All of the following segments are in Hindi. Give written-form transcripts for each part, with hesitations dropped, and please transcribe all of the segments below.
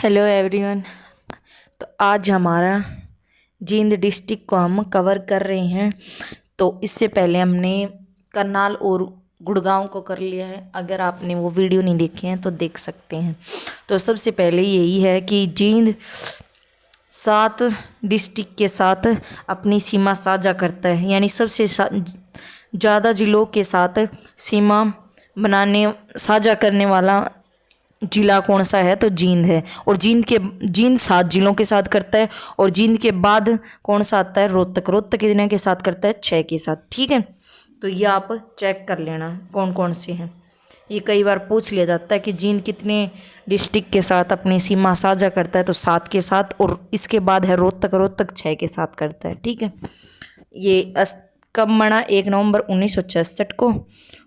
Hello everyone. तो आज हमारा जींद डिस्ट्रिक्ट को हम कवर कर रहे हैं। तो इससे पहले हमने करनाल और गुड़गांव को कर लिया है। अगर आपने वो वीडियो नहीं देखे हैं तो देख सकते हैं। तो सबसे पहले यही है कि जींद 7 डिस्ट्रिक्ट के साथ अपनी सीमा साझा करता है, यानी सबसे ज़्यादा जिलों के साथ सीमा बनाने साझा करने वाला जिला कौन सा है? तो जींद है। और जींद 7 जिलों के साथ करता है। और जींद के बाद कौन सा आता है? रोहतक। रोहतक कितने के साथ करता है? 6 के साथ। ठीक है, तो ये आप चेक कर लेना कौन कौन से हैं। ये कई बार पूछ लिया जाता है कि जींद कितने डिस्ट्रिक्ट के साथ अपनी सीमा साझा करता है? तो 7 के साथ। और इसके बाद है रोहतक। रोहतक 6 के साथ करता है। ठीक है, ये कब बना? 1 नवंबर 1966 को।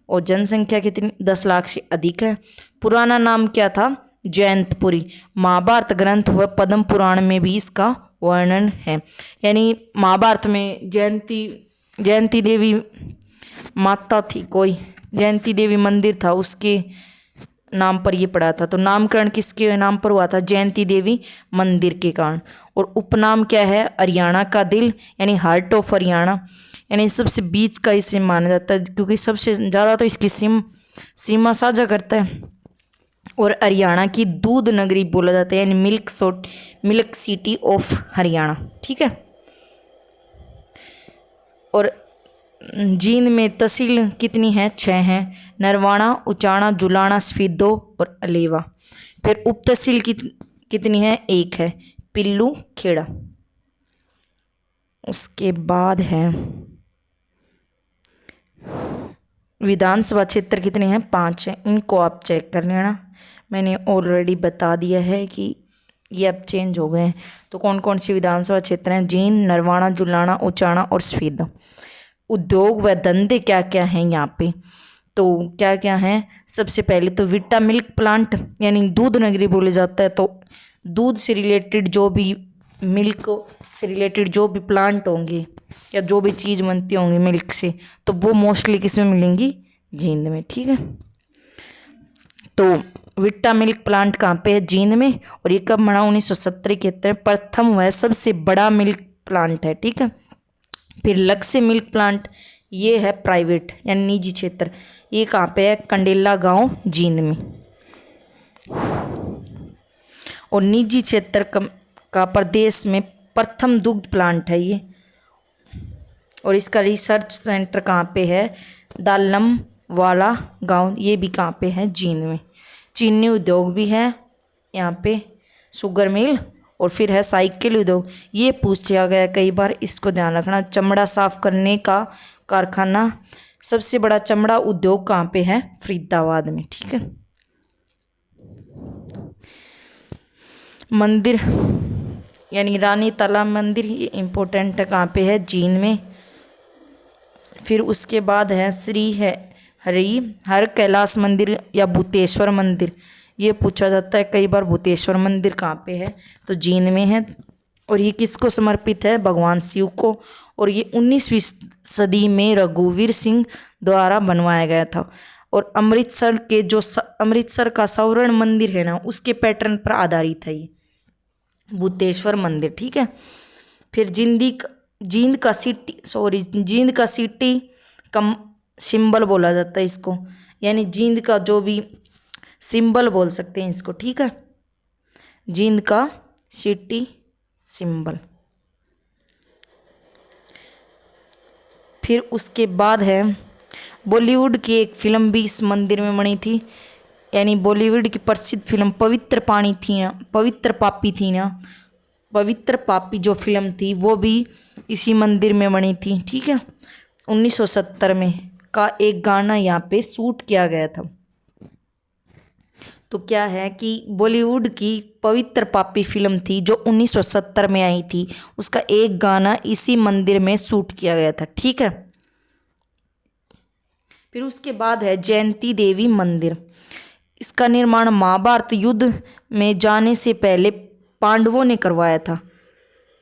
और जनसंख्या कितनी? 10 लाख से अधिक है। पुराना नाम क्या था? जयंतपुरी। महाभारत ग्रंथ व पद्म पुराण में भी इसका वर्णन है। यानी महाभारत में जयंती देवी माता थी, कोई जयंती देवी मंदिर था, उसके नाम पर ये पड़ा था। तो नामकरण किसके नाम पर हुआ था? जयंती देवी मंदिर के कारण। और उपनाम क्या है? हरियाणा का दिल, यानी हार्ट ऑफ हरियाणा। यानी सबसे बीच का इसे माना जाता है, क्योंकि सबसे ज़्यादा तो इसकी सीमा साझा करता है। और हरियाणा की दूध नगरी बोला जाता है, यानी मिल्क सिटी ऑफ हरियाणा। ठीक है। और जींद में तहसील कितनी है? 6 हैं। नरवाणा, उचाना, जुलाना, स्फीदो और अलेवा। फिर उप तहसील कितनी है? 1 है, पिल्लू खेड़ा। उसके बाद है विधानसभा क्षेत्र कितने हैं? 5 हैं। इनको आप चेक कर लेना, मैंने ऑलरेडी बता दिया है कि ये अब चेंज हो गए हैं। तो कौन कौन सी विधानसभा क्षेत्र हैं? जींद, नरवाणा, जुलाना, उचाना और स्फीदो। उद्योग व धंधे क्या क्या हैं यहाँ पे? तो क्या क्या हैं? सबसे पहले तो विट्टा मिल्क प्लांट, यानी दूध नगरी बोले जाता है। तो दूध से रिलेटेड जो भी मिल्क से रिलेटेड जो भी प्लांट होंगे या जो भी चीज़ बनती होंगी मिल्क से, तो वो मोस्टली किस में मिलेंगी? जींद में। ठीक है, तो विट्टा मिल्क प्लांट कहाँ पे है? जींद में। और ये कब बना? 1970 प्रथम व सबसे बड़ा मिल्क प्लांट है। ठीक है। फिर लक्ष्य मिल्क प्लांट, ये है प्राइवेट यानी निजी क्षेत्र। ये कहाँ पे है? कंडेला गांव, जींद में। और निजी क्षेत्र का प्रदेश में प्रथम दुग्ध प्लांट है ये। और इसका रिसर्च सेंटर कहाँ पे है? दालम वाला गांव, ये भी कहाँ पे है? जींद में। चीनी उद्योग भी है यहाँ पे, शुगर मिल। और फिर है साइकिल उद्योग, ये पूछा गया कई बार, इसको ध्यान रखना। चमड़ा साफ करने का कारखाना, सबसे बड़ा चमड़ा उद्योग कहाँ पे है? फरीदाबाद में। ठीक है। मंदिर यानी रानी तालाब मंदिर, ये इम्पोर्टेंट है, कहाँ पे है? जींद में। फिर उसके बाद है श्री हर कैलाश मंदिर या भूतेश्वर मंदिर, ये पूछा जाता है कई बार। भूतेश्वर मंदिर कहाँ पे है? तो जींद में है। और ये किसको समर्पित है? भगवान शिव को। और ये 19वीं सदी में रघुवीर सिंह द्वारा बनवाया गया था। और अमृतसर का स्वर्ण मंदिर है ना, उसके पैटर्न पर आधारित है ये भूतेश्वर मंदिर। ठीक है। फिर जींद का सिटी कम सिंबल बोला जाता है इसको, यानी जींद का जो भी सिंबल बोल सकते हैं इसको। ठीक है, जींद का सिटी सिंबल। फिर उसके बाद है बॉलीवुड की एक फिल्म भी इस मंदिर में बनी थी, यानी बॉलीवुड की प्रसिद्ध फिल्म पवित्र पापी थी ना, पवित्र पापी जो फिल्म थी वो भी इसी मंदिर में बनी थी। ठीक है। 1970 में का एक गाना यहाँ पे शूट किया गया था। तो क्या है कि बॉलीवुड की पवित्र पापी फिल्म थी जो 1970 में आई थी, उसका एक गाना इसी मंदिर में शूट किया गया था। ठीक है। फिर उसके बाद है जयंती देवी मंदिर। इसका निर्माण महाभारत युद्ध में जाने से पहले पांडवों ने करवाया था,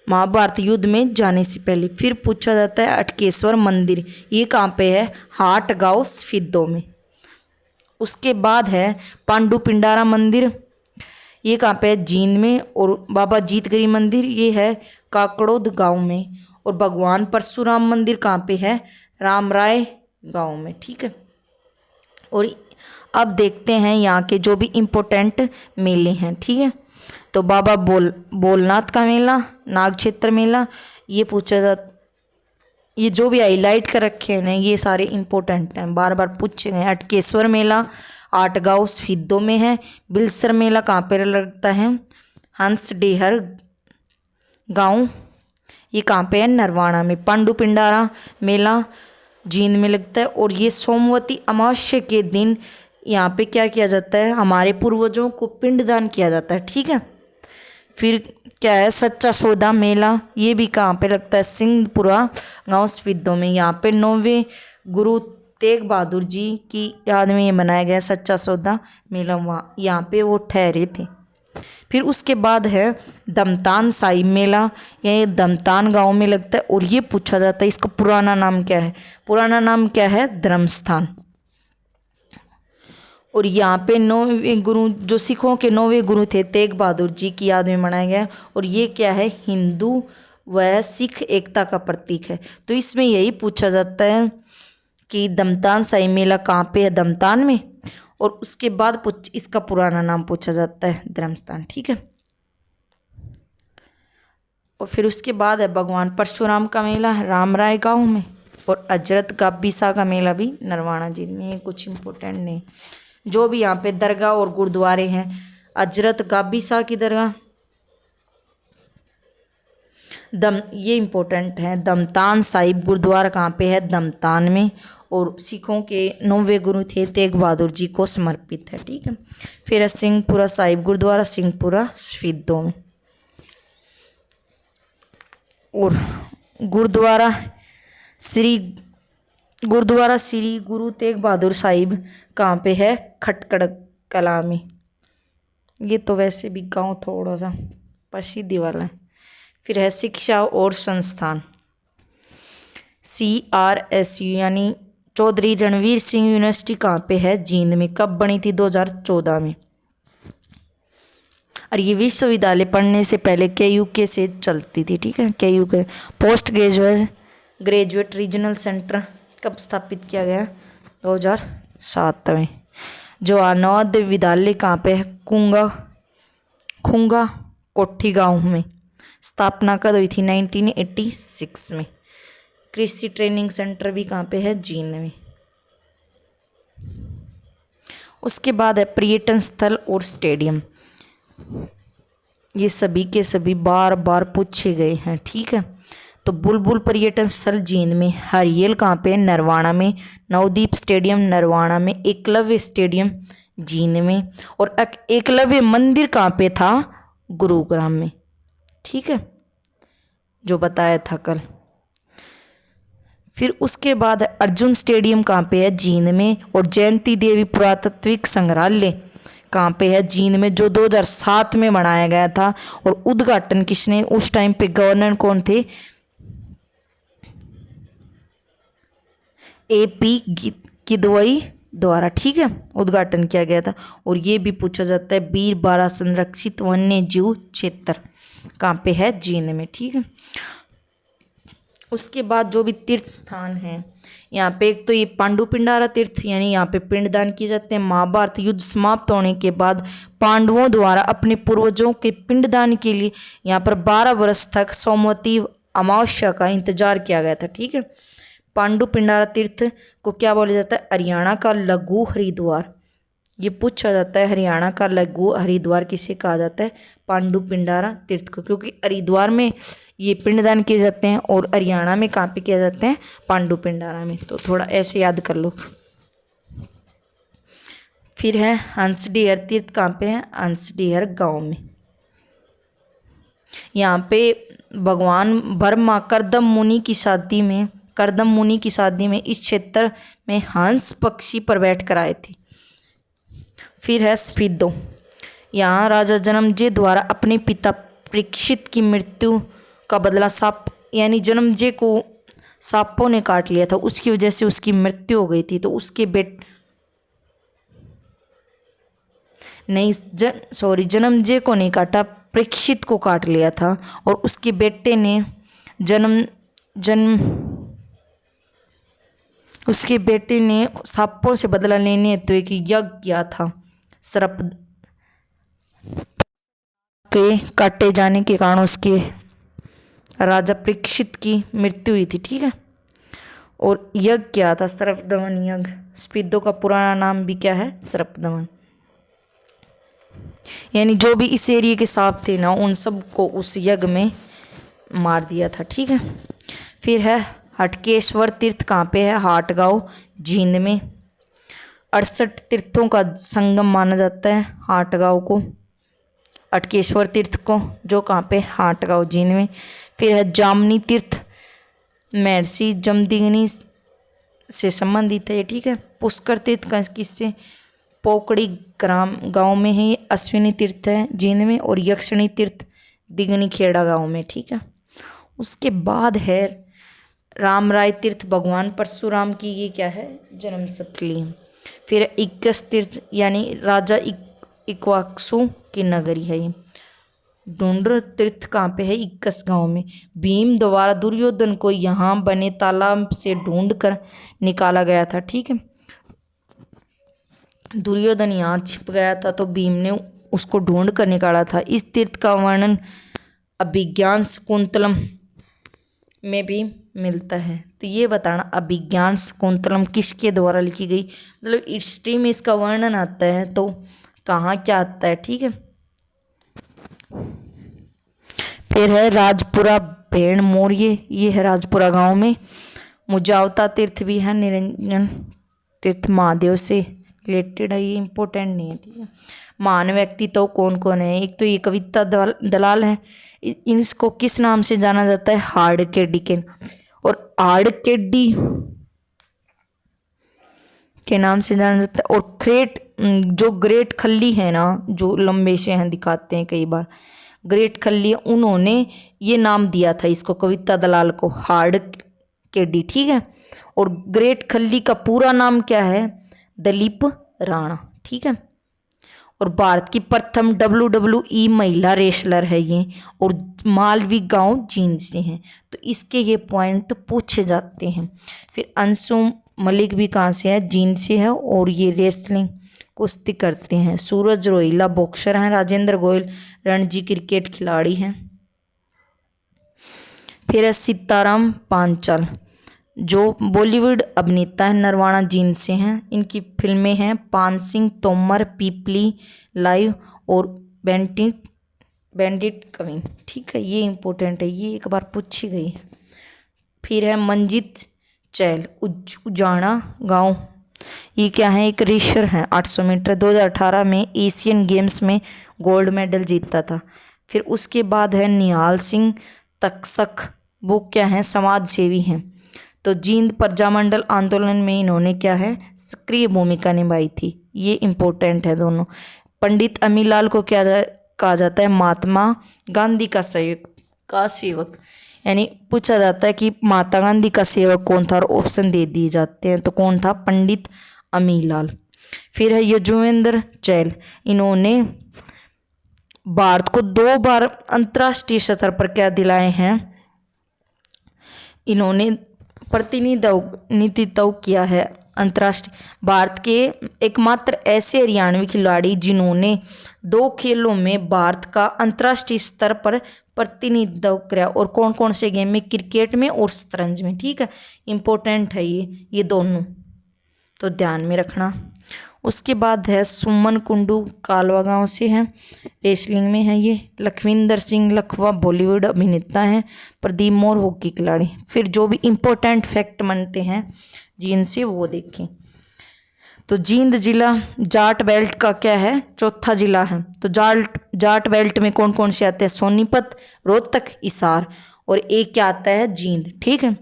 महाभारत युद्ध में जाने से पहले। फिर पूछा जाता है अटकेश्वर मंदिर, ये कहाँ पे है? हाट गांव, स्फीदो में। उसके बाद है पांडु पिंडारा मंदिर, ये कहाँ पे है? जींद में। और बाबा जीतगिरी मंदिर ये है काकड़ोद गांव में। और भगवान परशुराम मंदिर कहाँ पे है? रामराय गांव में। ठीक है। और अब देखते हैं यहाँ के जो भी इम्पोर्टेंट मेले हैं। ठीक है। तो बाबा भोलेनाथ का मेला, नाग क्षेत्र मेला, ये पूछा जाता, ये जो भी हाईलाइट कर रखे हैं ना ये सारे इम्पोर्टेंट हैं, बार बार पूछे गए। अटकेश्वर मेला आटगांव सिद्धों में है। बिलसर मेला कहाँ पर लगता है? हंसडेहर गांव, ये कहाँ पे है? नरवाना में। पांडु पिंडारा मेला जींद में लगता है। और ये सोमवती अमावस्या के दिन यहाँ पे क्या किया जाता है? हमारे पूर्वजों को पिंडदान किया जाता है। ठीक है। फिर क्या है? सच्चा सौदा मेला, ये भी कहाँ पे लगता है? सिंहपुरा गांव सिद्धों में। यहाँ पे 9वें गुरु तेग बहादुर जी की याद में ये मनाया गया सच्चा सौदा मेला, वहाँ यहाँ पे वो ठहरे थे। फिर उसके बाद है दमतान साहिब मेला, ये दमतान गांव में लगता है। और ये पूछा जाता है इसका पुराना नाम क्या है? पुराना नाम क्या है? धर्मस्थान। और यहाँ पे 9वें गुरु, जो सिखों के 9वें गुरु थे तेग बहादुर जी की याद में मनाया गया। और ये क्या है? हिंदू व सिख एकता का प्रतीक है। तो इसमें यही पूछा जाता है कि दमतान साहिब मेला कहाँ पे है? दमतान में। और उसके बाद इसका पुराना नाम पूछा जाता है धर्मस्थान। ठीक है। और फिर उसके बाद है भगवान परशुराम का मेला रामराय गांव में। और हजरत गाबीसा का मेला भी नरवाना जी में। ये कुछ इम्पोर्टेंट नहीं, जो भी यहाँ पे दरगाह और गुरुद्वारे हैं। हजरत गाबीसा की दरगाह ये इम्पोर्टेंट है। दमतान साहिब गुरुद्वारा कहाँ पे है? दमतान में। और सिखों के 9वें गुरु थे तेग बहादुर जी को समर्पित है। ठीक है। फिर है सिंहपुरा साहिब गुरुद्वारा, सिंहपुरा सिद्धों में। और गुरुद्वारा श्री गुरु तेग बहादुर साहिब कहाँ पे है? खटकड़ कला में। ये तो वैसे भी गांव थोड़ा सा प्रसिद्धि वाला है। फिर है शिक्षा और संस्थान, CRSU यानी चौधरी रणवीर सिंह यूनिवर्सिटी कहाँ पे है? जींद में। कब बनी थी? 2014 में। और ये विश्वविद्यालय पढ़ने से पहले KUK से चलती थी। ठीक है। KUK post graduate regional centre कब स्थापित किया गया? 2007 में। जो नवोदय विद्यालय कहाँ पे है? खुंगा कोठी गांव में। स्थापना कब हुई थी? 1986 में। कृषि ट्रेनिंग सेंटर भी कहाँ पे है? जींद में। उसके बाद है पर्यटन स्थल और स्टेडियम, ये सभी के सभी बार बार पूछे गए हैं। ठीक है। तो बुलबुल पर्यटन स्थल जींद में। हरियल कहाँ पे? नरवाना में। नवदीप स्टेडियम नरवाना में। एकलव्य स्टेडियम जींद में। और एकलव्य मंदिर कहाँ पे था? गुरुग्राम में। ठीक है, जो बताया था कल। फिर उसके बाद अर्जुन स्टेडियम कहाँ पे है? जींद में। और जयंती देवी पुरातात्विक संग्रहालय कहाँ पे है? जींद में, जो 2007 में बनाया गया था। और उद्घाटन किसने? उस टाइम पे गवर्नर कौन थे? AP किदवई द्वारा। ठीक है, उद्घाटन किया गया था। और ये भी पूछा जाता है बीर बारा संरक्षित वन्य जीव क्षेत्र कहाँ पे है? जींद में। ठीक है। उसके बाद जो भी तीर्थ स्थान हैं यहाँ पे, एक तो ये पांडु पिंडारा तीर्थ, यानी यहाँ पे पिंडदान किए जाते हैं। महाभारत युद्ध समाप्त होने के बाद पांडवों द्वारा अपने पूर्वजों के पिंडदान के लिए यहाँ पर 12 वर्ष तक सोमवती अमावस्या का इंतजार किया गया था। ठीक है। पांडु पिंडारा तीर्थ को क्या बोला जाता है? हरियाणा का लघु हरिद्वार। ये पूछा जाता है हरियाणा का लघु हरिद्वार किसे कहा जाता है? पांडु पिंडारा तीर्थ को, क्योंकि हरिद्वार में ये पिंडदान किए जाते हैं और हरियाणा में कहाँ पे किए जाते हैं? पांडु पिंडारा में। तो थोड़ा ऐसे याद कर लो। फिर है हंसडीहर तीर्थ कहाँ पे है? हंसडीहर गांव में। यहाँ पे भगवान ब्रह्मा करदम मुनि की शादी में इस क्षेत्र में हंस पक्षी पर बैठ कर आए थे। फिर है स्फीदो, यहाँ राजा जन्मजय द्वारा अपने पिता परीक्षित की मृत्यु का बदला सांप, यानी जन्मजय को सांपों ने काट लिया था, उसकी वजह से उसकी मृत्यु हो गई थी, तो उसके नहीं, जन्मजय को नहीं काटा, परीक्षित को काट लिया था। और उसके बेटे ने उसके बेटे ने सांपों से बदला लेने हेतु एक यज्ञ किया था। सर्प के काटे जाने के कारण उसके राजा परीक्षित की मृत्यु हुई थी, ठीक है। और यज्ञ क्या था? सर्पदमन यज्ञ। स्पिद्दो का पुराना नाम भी क्या है? सर्पदमन। यानी जो भी इस एरिया के सांप थे ना, उन सबको उस यज्ञ में मार दिया था, ठीक है। फिर है हटकेश्वर तीर्थ, कहाँ पे है? हाटगांव, जींद में। 68 तीर्थों का संगम माना जाता है हाटगांव को, हटकेश्वर तीर्थ को, जो कहाँ पे? हाटगांव, जींद में। फिर है जामनी तीर्थ, महर्षि जमदग्नि से संबंधित है, ठीक है। पुष्कर तीर्थ का किससे? पोकड़ी ग्राम गांव में है ये। अश्विनी तीर्थ है जींद में। और यक्षिणी तीर्थ दिगनी खेड़ा गांव में, ठीक है। उसके बाद है रामराय तीर्थ, भगवान परशुराम की ये क्या है? जन्मस्थली। फिर 21 तीर्थ, यानी राजा इक्ष्वाकु की नगरी है ये। ढूंढर तीर्थ कहाँ पे है? 21 गांव में। भीम द्वारा दुर्योधन को यहाँ बने तालाब से ढूंढ कर निकाला गया था, ठीक है। दुर्योधन यहाँ छिप गया था तो भीम ने उसको ढूंढ कर निकाला था। इस तीर्थ का वर्णन अभिज्ञान शकुंतलम में भी मिलता है। तो ये बताना अभिज्ञान शकुंतलम किसके द्वारा लिखी गई, मतलब हिस्ट्री में इसका वर्णन आता है तो कहाँ क्या आता है, ठीक है। फिर है राजपुरा भेड़ मौर्य, ये है राजपुरा गांव में। मुजावता तीर्थ भी है, निरंजन तीर्थ महादेव से रिलेटेड है, ये इंपॉर्टेंट नहीं है, ठीक है। महान व्यक्ति तो कौन कौन है? एक तो ये कविता दलाल है, इसको किस नाम से जाना जाता है? हाड़केडी के, और हाड़केडी के नाम से जाना जाता है। और जो ग्रेट खल्ली है ना, जो लंबे से हैं दिखाते हैं कई बार, ग्रेट खल्ली, उन्होंने ये नाम दिया था इसको, कविता दलाल को, हाड़केडी, ठीक है। और ग्रेट खल्ली का पूरा नाम क्या है? दलीप राणा, ठीक है। और भारत की प्रथम WWE महिला रेसलर है ये, और मालवी गांव जींद से हैं, तो इसके ये पॉइंट पूछे जाते हैं। फिर अंशु मलिक भी कहाँ से है? जींद से है, और ये रेसलिंग कुश्ती करते हैं। सूरज रोहिला बॉक्सर हैं। राजेंद्र गोयल रणजी क्रिकेट खिलाड़ी हैं। फिर है सीताराम पांचाल, जो बॉलीवुड अभिनेता है, नरवाना जींद से हैं। इनकी फिल्में हैं पान सिंह तोमर, पीपली लाइव और बैंडिट कविन, ठीक है। ये इंपॉर्टेंट है, ये एक बार पूछी गई है। फिर है मंजीत चैल, उजाना गांव, ये क्या है? एक रेसर है, 800 मीटर, 2018 में एशियन गेम्स में गोल्ड मेडल जीता था। फिर उसके बाद है निहाल सिंह तक्षक, वो क्या है? समाज सेवी हैं। तो जींद प्रजामंडल आंदोलन में इन्होंने क्या है? सक्रिय भूमिका निभाई थी, ये इम्पोर्टेंट है दोनों। पंडित अमीलाल को क्या कहा जाता है? महात्मा गांधी का सेवक, यानी पूछा जाता है कि महात्मा गांधी का सेवक कौन था, और ऑप्शन दे दिए जाते हैं, तो कौन था? पंडित अमीलाल। फिर है यजुवेंद्र चहल, इन्होंने भारत को 2 बार अंतर्राष्ट्रीय स्तर पर क्या दिलाए हैं? इन्होंने प्रतिनिधित्व किया है अंतर्राष्ट्रीय। भारत के एकमात्र ऐसे हरियाणवी खिलाड़ी जिन्होंने 2 खेलों में भारत का अंतर्राष्ट्रीय स्तर पर प्रतिनिधित्व किया, और कौन कौन से गेम में? क्रिकेट में और शतरंज में, ठीक है। इंपॉर्टेंट है ये दोनों, तो ध्यान में रखना। उसके बाद है सुमन कुंडू, कालवा गांव से हैं, रेसलिंग में है ये। लखविंदर सिंह लखवा बॉलीवुड अभिनेता हैं। प्रदीप मोर हॉकी खिलाड़ी। फिर जो भी इम्पोर्टेंट फैक्ट बनते हैं जींद से वो देखें। तो जींद जिला जाट बेल्ट का क्या है? चौथा जिला है। तो जाट बेल्ट में कौन कौन से आते हैं? सोनीपत, रोहतक, हिसार, और एक क्या आता है? जींद, ठीक है।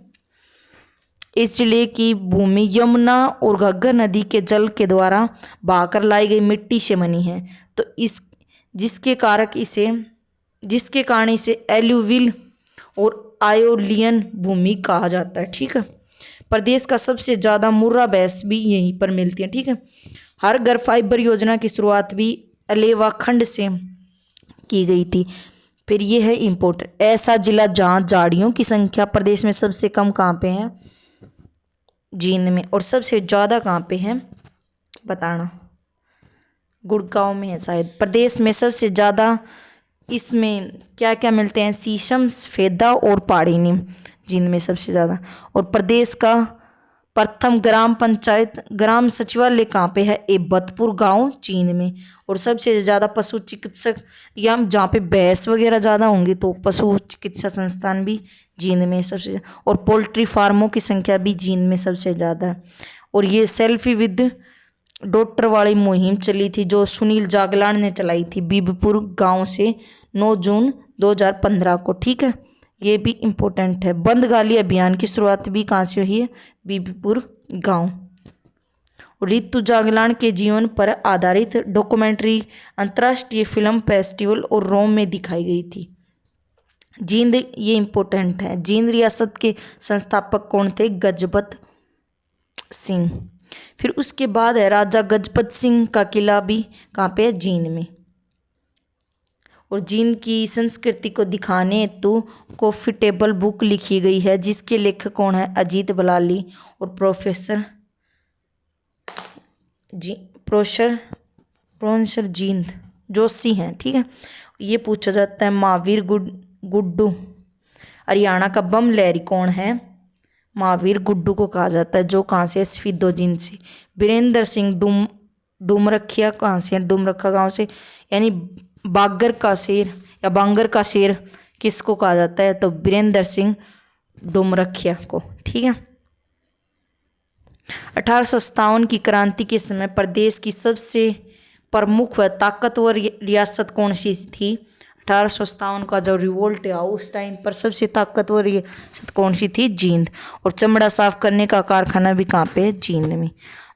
इस जिले की भूमि यमुना और घग्गर नदी के जल के द्वारा बहाकर लाई गई मिट्टी से बनी है। तो जिसके कारण इसे एल्यूविल और आयोलियन भूमि कहा जाता है, ठीक है। प्रदेश का सबसे ज़्यादा मुर्रा भैंस भी यहीं पर मिलती है, ठीक है। हर घर फाइबर योजना की शुरुआत भी अलेवा खंड से की गई थी। फिर ये है इम्पोर्टेंट, ऐसा जिला जहाँ झाड़ियों की संख्या प्रदेश में सबसे कम कहाँ पे है, जींद में, और सबसे ज़्यादा कहाँ पे है बताना, गुड़गांव में है शायद। प्रदेश में सबसे ज़्यादा इसमें क्या क्या मिलते हैं, शीशम, सफेदा और पहाड़ी नीम, जींद में सबसे ज़्यादा। और प्रदेश का प्रथम ग्राम पंचायत ग्राम सचिवालय कहाँ पे है, एबतपुर गांव जींद में। और सबसे ज़्यादा पशु चिकित्सक या जहाँ पे भैंस वगैरह ज़्यादा होंगी तो पशु चिकित्सा संस्थान भी जींद में सबसे। और पोल्ट्री फार्मों की संख्या भी जींद में सबसे ज़्यादा है। और ये सेल्फी विद डॉक्टर वाली मुहिम चली थी जो सुनील जागलान ने चलाई थी बीबीपुर गांव से 9 जून 2015 को, ठीक है, ये भी इम्पोर्टेंट है। बंदगाली अभियान की शुरुआत भी कहाँ से हुई है, बीबीपुर गांव। रितु जागलान के जीवन पर आधारित डॉक्यूमेंट्री अंतर्राष्ट्रीय फिल्म फेस्टिवल और रोम में दिखाई गई थी। जींद, ये इम्पोर्टेंट है, जींद रियासत के संस्थापक कौन थे, गजपत सिंह। फिर उसके बाद है राजा गजपत सिंह का किला भी कहाँ पे है, जींद में। और जींद की संस्कृति को दिखाने हेतु कॉफी टेबल बुक लिखी गई है जिसके लेखक कौन है, अजीत बलाली और प्रोफेसर जींद जोशी हैं, ठीक है। ये पूछा जाता है महावीर गुड्डू, हरियाणा का बम लहरी कौन है, महावीर गुड्डू को कहा जाता है, जो कहाँ से, स्फीदो जींद से। वीरेंद्र सिंह डुमरखिया कहाँ से, डुमरखा गांव से, यानी बागर का शेर या बांगर का शेर किसको कहा जाता है, तो वीरेंद्र सिंह डुमरखिया को, ठीक है। 1857 की क्रांति के समय प्रदेश की सबसे प्रमुख व ताकतवर रियासत कौन सी थी, 1857 का जो रिवोल्ट है उस टाइम पर सबसे ताकतवर रियासत कौन सी थी, जींद। और चमड़ा साफ करने का कारखाना भी कहाँ पे है, जींद में।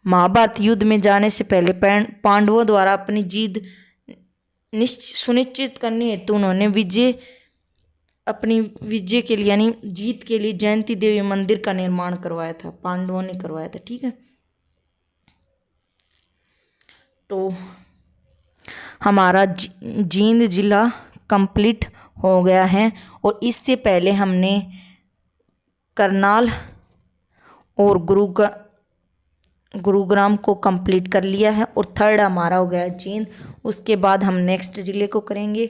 महाभारत युद्ध में जाने से पहले पांडवों द्वारा अपनी जीत सुनिश्चित करने हेतु उन्होंने अपनी विजय के लिए यानी जीत के लिए जयंती देवी मंदिर का निर्माण करवाया था, पांडवों ने करवाया था, ठीक है। तो हमारा जींद जिला कंप्लीट हो गया है। और इससे पहले हमने करनाल और गुरुग्राम को कंप्लीट कर लिया है और थर्ड हमारा हो गया जींद। उसके बाद हम नेक्स्ट ज़िले को करेंगे।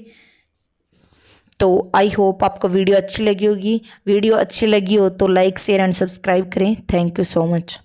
तो आई होप आपको वीडियो अच्छी लगी होगी। वीडियो अच्छी लगी हो तो लाइक शेयर एंड सब्सक्राइब करें। Thank you so much.